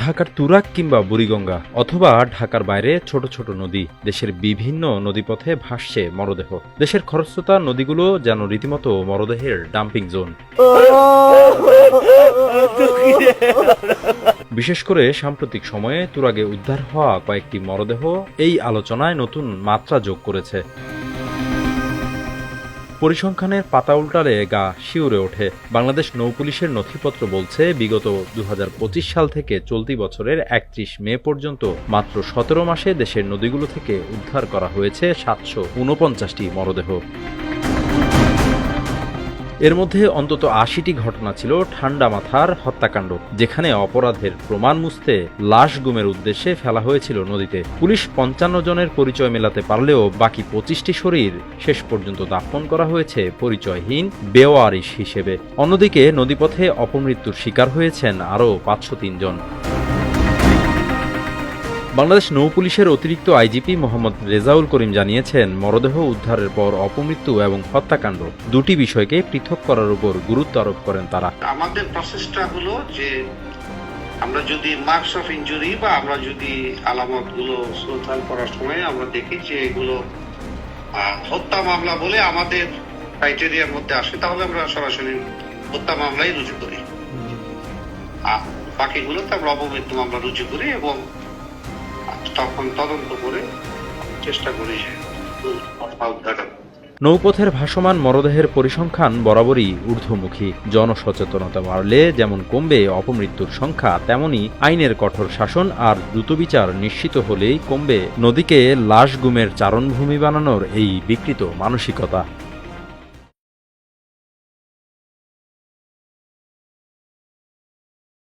ঢাকার তুরাগ কিংবা বুড়িগঙ্গা অথবা ঢাকার বাইরে ছোট ছোট নদী, দেশের বিভিন্ন নদীপথে ভাসছে মরদেহ। দেশের খরস্রোতা নদীগুলো যেন রীতিমতো মরদেহের ডাম্পিং জোন। বিশেষ করে সাম্প্রতিক সময়ে তুরাগে উদ্ধার হওয়া কয়েকটি মরদেহ এই আলোচনায় নতুন মাত্রা যোগ করেছে। পরিসংখ্যানের পাতা উল্টালে গা শিউরে ওঠে। বাংলাদেশ নৌপুলিশের নথিপত্র বলছে, বিগত ২০২৫ সাল থেকে চলতি বছরের ৩১ মে পর্যন্ত মাত্র ১৭ মাসে দেশের নদীগুলো থেকে উদ্ধার করা হয়েছে ৭৪৯টি মরদেহ। এর মধ্যে অন্তত ৮০টি ঘটনা ছিল ঠান্ডা মাথার হত্যাকাণ্ড, যেখানে অপরাধের প্রমাণ মুছতে লাশ গুমের উদ্দেশ্যে ফেলা হয়েছিল নদীতে। পুলিশ ৫৫ জনের পরিচয় মেলাতে পারলেও বাকি ২৫টি শরীর শেষ পর্যন্ত দাফন করা হয়েছে পরিচয়হীন বেওয়ারিশ হিসেবে। অন্যদিকে নদীপথে অপমৃত্যুর শিকার হয়েছেন আরও ৫০৩ জন। বাংলাদেশ নৌপুলিশের অতিরিক্ত আইজিপি মোহাম্মদ রেজাউল করিম জানিয়েছেন, মরদেহ উদ্ধারের পর অপমৃত্যু এবং হত্যাকাণ্ড দুটি বিষয়কে পৃথক করার উপর গুরুত্ব আরোপ করেন তারা। আমাদের প্রসেসটা হলো যে আমরা যদি মার্কস অফ ইনজুরি বা আমরা যদি আলামতগুলো শ্রোতাল করার সময় আমরা দেখি যে এগুলো হত্যা মামলা বলে আমাদের ক্রাইটেরিয়ার মধ্যে আসে, তাহলে আমরা সরাসরি হত্যা মামলাই রুজু করি। বাকিগুলোতে আমরা অপমৃত্যু মামলা রুজু করি এবং তখন তদন্ত করে চেষ্টা করি উদ্ধার। নৌপথের ভাসমান মরদেহের পরিসংখ্যান বরাবরই ঊর্ধ্বমুখী। জনসচেতনতা বাড়লে যেমন কমবে অপমৃত্যুর সংখ্যা, তেমনি আইনের কঠোর শাসন আর দ্রুত বিচার নিশ্চিত হলেই কমবে নদীকে লাশ গুমের চারণভূমি বানানোর এই বিকৃত মানসিকতা।